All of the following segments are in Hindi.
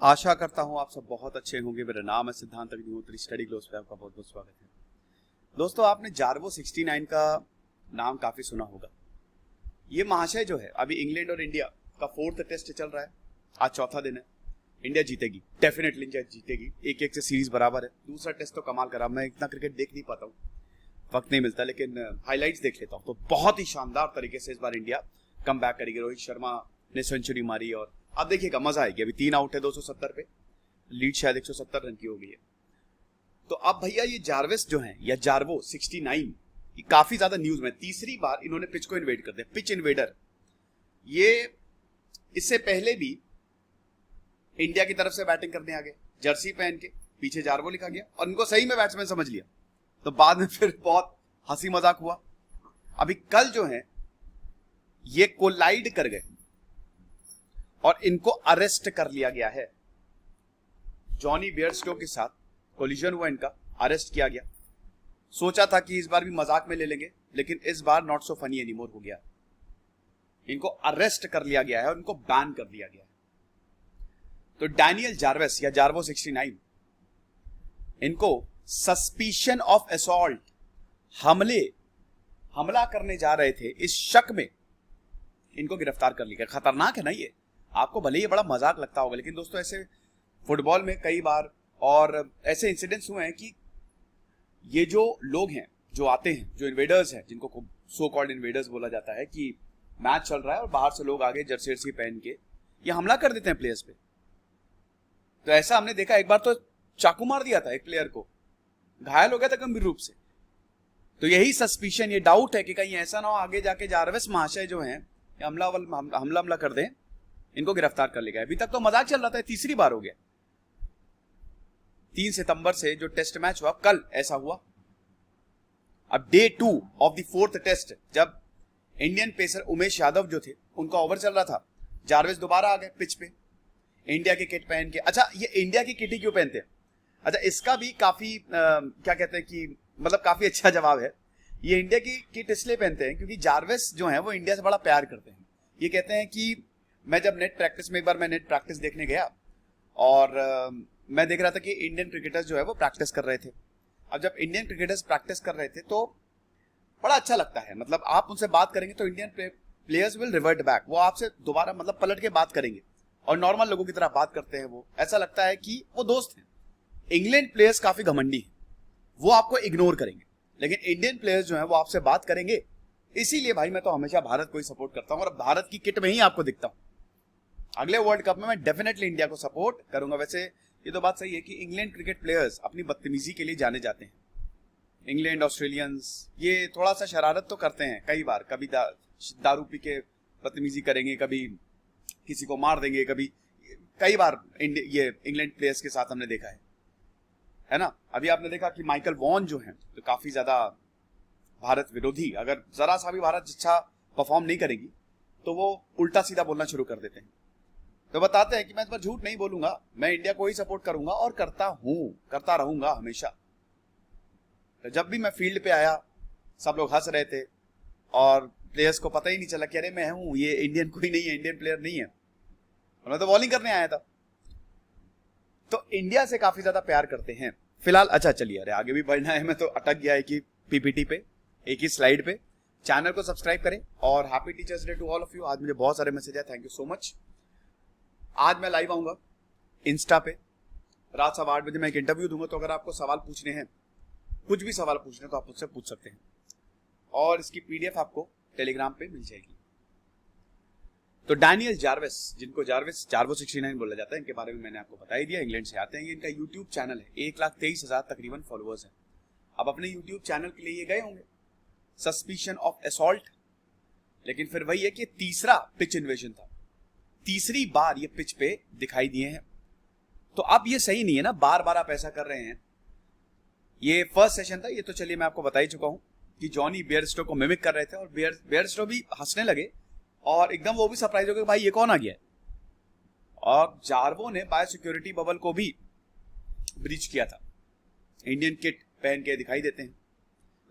आशा करता हूं आप सब बहुत अच्छे होंगे। मेरा नाम है सिद्धांत अग्निहोत्री, स्टडी ग्लोस पे आपका बहुत बहुत स्वागत है। दोस्तों, आपने जार्वो 69 का नाम काफी सुना होगा। ये महाशय जो है अभी इंग्लैंड और इंडिया का 4th टेस्ट चल रहा है। आज चौथा दिन है। इंडिया जीतेगी, डेफिनेटली इंडिया जीतेगी। 1-1 से सीरीज बराबर है। दूसरा टेस्ट तो कमाल करा। मैं इतना क्रिकेट देख नहीं पाता हूँ, वक्त नहीं मिलता, लेकिन हाईलाइट्स देख लेता हूँ तो बहुत ही शानदार तरीके से इस बार इंडिया कम बैक करेगी। रोहित शर्मा ने सेंचुरी मारी और अब देखिएगा मजा आएगी। अभी 3 आउट है 270 पे, लीड शायद 170 रन की हो गई है। तो अब भैया ये जार्विस जो है या जार्वो 69, ये काफी ज्यादा न्यूज में। तीसरी बार इन्होंने पिच को इन्वेड कर दिया, पिच इन्वेडर। ये इससे पहले भी इंडिया की तरफ से बैटिंग करने आ गए, जर्सी पहन के, पीछे जार्वो लिखा गया और इनको सही में बैट्समैन समझ लिया। तो बाद में फिर बहुत हंसी मजाक हुआ। अभी कल जो है ये कोलाइड कर गए और इनको अरेस्ट कर लिया गया है। जॉनी बेयरस्टो के साथ कोलिजन हुआ, इनका अरेस्ट किया गया। सोचा था कि इस बार भी मजाक में ले लेंगे, लेकिन इस बार नॉट सो फनी एनीमोर हो गया। इनको अरेस्ट कर लिया गया है और इनको बैन कर दिया गया है। तो डैनियल जार्विस या जार्वो 69, इनको सस्पिशन ऑफ असॉल्ट, हमला करने जा रहे थे इस शक में इनको गिरफ्तार कर लिया। खतरनाक है ना ये। आपको भले ही बड़ा मजाक लगता होगा, लेकिन दोस्तों ऐसे फुटबॉल में कई बार और ऐसे इंसिडेंट्स हुए हैं कि ये जो लोग हैं, जो आते हैं, जो इन्वेडर्स हैं, जिनको सो कॉल्ड इन्वेडर्स बोला जाता है, कि मैच चल रहा है और बाहर से लोग आगे जर्सी पहन के ये हमला कर देते हैं प्लेयर्स पे। तो ऐसा हमने देखा, एक बार तो चाकू मार दिया था एक प्लेयर को, घायल हो गया था गंभीर रूप से। तो यही सस्पिशन, ये डाउट है कि कहीं ऐसा ना हो आगे जाके जार्विस महाशय जो हैं हमला कर दें, इनको गिरफ्तार कर लिया। अभी तक तो मजाक चल रहा था, तीसरी बार हो गया। 3 सितंबर से जो टेस्ट मैच हुआ, कल ऐसा हुआ। अब day 2 of the 4th test, जब इंडियन पेसर उमेश यादव जो थे, उनका ओवर चल रहा था, जार्विस दोबारा आ गए पिच पे इंडिया की किट पहन के। अच्छा, ये इंडिया की किट ही क्यों पहनते हैं? अच्छा, इसका भी काफी क्या कहते हैं कि मतलब काफी अच्छा जवाब है। ये इंडिया की किट इसलिए पहनते हैं क्योंकि जार्विस जो है वो इंडिया से बड़ा प्यार करते हैं। ये कहते हैं कि मैं जब नेट प्रैक्टिस देखने गया और मैं देख रहा था कि इंडियन क्रिकेटर्स जो है वो प्रैक्टिस कर रहे थे। अब जब इंडियन क्रिकेटर्स प्रैक्टिस कर रहे थे तो बड़ा अच्छा लगता है। मतलब आप उनसे बात करेंगे तो Indian players will revert back, वो आपसे दोबारा मतलब पलट के बात करेंगे और नॉर्मल लोगों की तरह बात करते हैं। वो ऐसा लगता है कि वो दोस्त हैं। इंग्लैंड प्लेयर्स काफी घमंडी हैं, वो आपको इग्नोर करेंगे, लेकिन इंडियन प्लेयर्स जो हैं वो आपसे बात करेंगे। इसीलिए भाई मैं तो हमेशा भारत को ही सपोर्ट करता हूं और भारत की किट में ही आपको दिखता हूं। अगले वर्ल्ड कप में मैं डेफिनेटली इंडिया को सपोर्ट करूंगा। वैसे ये तो बात सही है कि इंग्लैंड क्रिकेट प्लेयर्स अपनी बदतमीजी के लिए जाने जाते हैं। इंग्लैंड, ऑस्ट्रेलियंस ये थोड़ा सा शरारत तो करते हैं कई बार। कभी दारू पी के बदतमीजी करेंगे, कभी किसी को मार देंगे, कई बार ये इंग्लैंड प्लेयर्स के साथ हमने देखा है ना। अभी आपने देखा कि माइकल वॉन जो है तो काफी ज्यादा भारत विरोधी, अगर जरा सा भी भारत अच्छा परफॉर्म नहीं करेगी तो वो उल्टा सीधा बोलना शुरू कर देते हैं। तो बताते हैं कि मैं इस पर झूठ नहीं बोलूंगा, मैं इंडिया को ही सपोर्ट करूंगा और करता रहूंगा हमेशा। तो जब भी मैं फील्ड पे आया सब लोग हंस रहे थे और प्लेयर्स को पता ही नहीं चला कि अरे मैं हूं, ये इंडियन कोई नहीं है, इंडियन प्लेयर नहीं है, और मैं तो बॉलिंग करने आया था। तो इंडिया से काफी ज्यादा प्यार करते हैं फिलहाल। अच्छा चलिए, अरे आगे भी बढ़ना है, मैं तो अटक गया है कि पीपीटी पे, एक ही स्लाइड पे। चैनल को सब्सक्राइब करें और happy teachers day to all of you. आज मुझे बहुत सारे मैसेज आए, थैंक यू सो मच। आज मैं लाइव आऊंगा इंस्टा पे, रात 8:15 बजे मैं एक इंटरव्यू दूंगा। तो अगर आपको सवाल पूछने हैं, कुछ भी सवाल पूछने तो आप मुझसे पूछ सकते हैं और इसकी पीडीएफ आपको टेलीग्राम पे मिल जाएगी। तो डैनियल जार्विस, जिनको जार्वो 69 बोला जाता है, इनके बारे में मैंने आपको बता ही दिया। इंग्लैंड से आते हैं। इनका यूट्यूब चैनल है, 1,23,000 तकरीबन फॉलोअर्स हैं। अब अपने यूट्यूब चैनल के लिए ये गए होंगे सस्पिशन ऑफ असॉल्ट, लेकिन फिर वही है कि तीसरा पिच इन्वेजन था, तीसरी बार ये पिच पे दिखाई दिए हैं। तो अब ये सही नहीं है ना, बार बार आप ऐसा कर रहे हैं। ये फर्स्ट सेशन था, ये तो चलिए मैं आपको बता ही चुका हूं कि जॉनी बेयरस्टो को मिमिक कर रहे थे और बेयरस्टो भी हंसने लगे और एकदम वो भी सरप्राइज हो गए, भाई ये कौन आ गया है। और जार्वो ने बायो सिक्योरिटी बबल को भी ब्रीच किया था। इंडियन किट पहन के दिखाई देते हैं।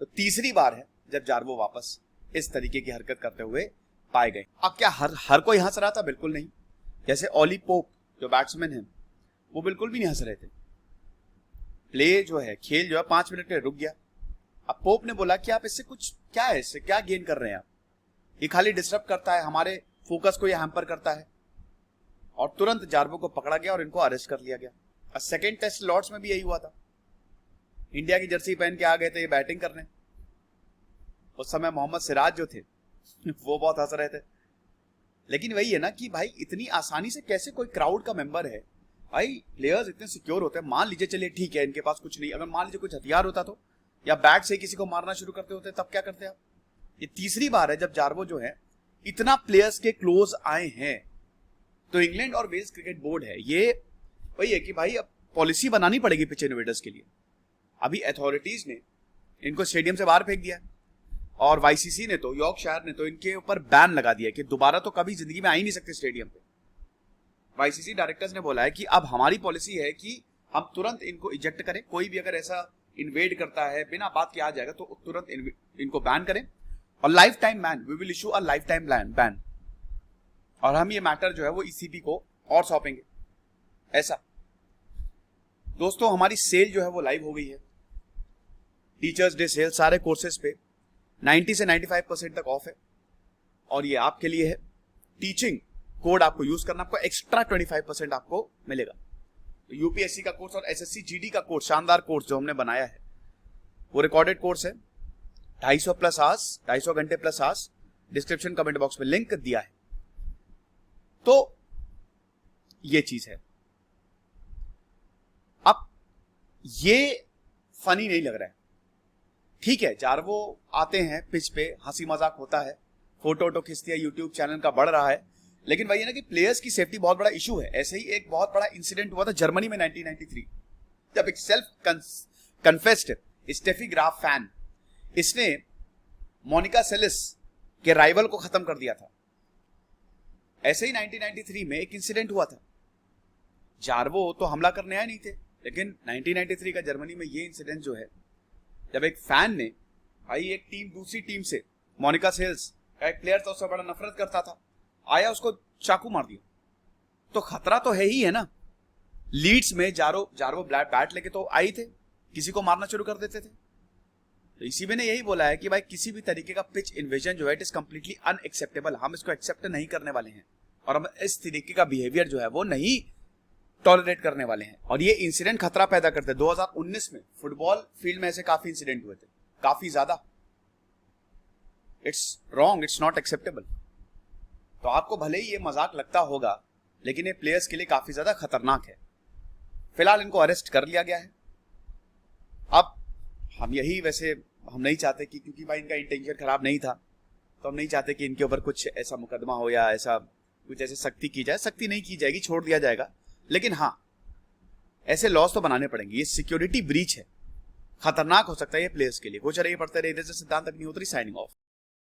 तो तीसरी बार है जब जार्वो वापस इस तरीके की हरकत करते हुए पाए गए। अब क्या हर कोई हंस रहा था? बिल्कुल नहीं। जैसे ओली पोप जो बैट्समैन है, वो बिल्कुल भी नहीं हंस रहे थे। प्ले जो है, खेल जो है 5 मिनट के लिए रुक गया। अब पोप ने बोला कि आप इससे कुछ क्या है, इससे क्या गेन कर रहे हैं आप, ये खाली डिस्टर्ब करता है, हमारे फोकस को ये हैम्पर करता है। और तुरंत जार्बो को पकड़ा गया और इनको अरेस्ट कर लिया गया। और सेकेंड टेस्ट लॉर्ड्स में भी यही हुआ था। इंडिया की जर्सी पहन के आ गए थे ये बैटिंग करने। उस समय मोहम्मद सिराज जो थे वो बहुत हंस रहे थे। लेकिन वही है ना कि भाई इतनी आसानी से कैसे कोई क्राउड का मेंबर है, भाई प्लेयर्स इतने सिक्योर होते हैं। मान लीजिए चलिए ठीक है इनके पास कुछ नहीं, अगर मान लीजिए कुछ हथियार होता तो, या बैट से किसी को मारना शुरू करते होते, तब क्या करते आप? ये तीसरी बार है जब जार्बो जो है इतना प्लेयर्स के क्लोज आए हैं। तो इंग्लैंड और वेल्स क्रिकेट बोर्ड है, ये वही है कि भाई अब पॉलिसी बनानी पड़ेगी पिच इन्वेडर्स के लिए। अभी अथॉरिटीज ने इनको स्टेडियम से बाहर फेंक दिया और वाईसीसी ने तो, यॉर्कशायर ने तो इनके ऊपर बैन लगा दिया कि दोबारा तो कभी जिंदगी में आ ही नहीं सकते स्टेडियम पे। वाईसीसी डायरेक्टर्स ने बोला है कि अब हमारी पॉलिसी है कि हम तुरंत इनको इजेक्ट करें। कोई भी अगर ऐसा इन्वेड करता है बिना बात के आ जाएगा तो तुरंत इनको बैन करें, और lifetime ban, we will issue a lifetime ban. और हम ये मैटर जो है वो ईसीबी को और सौंपेंगे। ऐसा दोस्तों हमारी सेल जो है वो लाइव हो गई है। टीचर्स डे सेल सारे कोर्सेज पे 90 से 95% तक ऑफ है, और ये आपके लिए है। टीचिंग कोड आपको यूज करना, आपको एक्स्ट्रा 25% आपको मिलेगा। तो यूपीएससी का कोर्स और एसएससी जीडी का कोर्स, शानदार कोर्स जो हमने बनाया है, वो रिकॉर्डेड कोर्स है। 250 प्लस आवर्स, 250 घंटे plus hours. Description comment box में लिंक दिया है। तो ये चीज है। अब ये फनी नहीं लग रहा है, ठीक है, जार्बो आते हैं पिच पे, हंसी मजाक होता है, फोटो वोटो खींचती है, यूट्यूब चैनल का बढ़ रहा है। लेकिन वही है ना कि प्लेयर्स की सेफ्टी बहुत बड़ा इशू है। ऐसे ही एक बहुत बड़ा इंसिडेंट हुआ था जर्मनी में 1993, जब एक self confessed Steffi Graf fan, इसने मोनिका सेलिस के राइवल को खत्म कर दिया था। ऐसे ही 1993 में एक इंसिडेंट हुआ था। जार्बो तो हमला करने आए नहीं थे, लेकिन 1993 का जर्मनी में ये इंसिडेंट जो है, जब एक फैन ने, भाई एक टीम दूसरी टीम से, मोनिका सेल्स का एक प्लेयर था, उससे बड़ा नफरत करता था, आया उसको चाकू मार दिया। तो खतरा तो है ही है ना। लीड्स में जार्बो बैट लेके तो आई थे, किसी को मारना शुरू कर देते थे। तो इसी में ने यही बोला है कि भाई किसी भी तरीके का पिच इन्वेजन जो है इट इज कंप्लीटली अनएक्सेप्टेबल। हम इसको एक्सेप्ट नहीं करने वाले हैं, और हम इस तरीके का बिहेवियर जो है वो नहीं टॉलरेट करने वाले हैं। और ये इंसिडेंट खतरा पैदा करते हैं। 2019 में फुटबॉल फील्ड में ऐसे काफी इंसिडेंट हुए थे, काफी ज्यादा। It's wrong, it's not acceptable. तो आपको भले ही ये मजाक लगता होगा, लेकिन ये प्लेयर्स के लिए काफी ज्यादा खतरनाक है। फिलहाल इनको अरेस्ट कर लिया गया है। अब हम यही, वैसे हम नहीं चाहते कि, क्योंकि भाई इनका इंटेंशन खराब नहीं था, तो हम नहीं चाहते कि इनके ऊपर कुछ ऐसा मुकदमा हो या ऐसा कुछ ऐसे सख्ती की जाए। सख्ती नहीं की जाएगी, छोड़ दिया जाएगा। लेकिन हाँ, ऐसे लॉस तो बनाने पड़ेंगे। ये सिक्योरिटी ब्रीच है, खतरनाक हो सकता है ये प्लेयर्स के लिए। कुछ रही पड़ते रहे। इधर से सिद्धांत अग्निहोत्री साइनिंग ऑफ।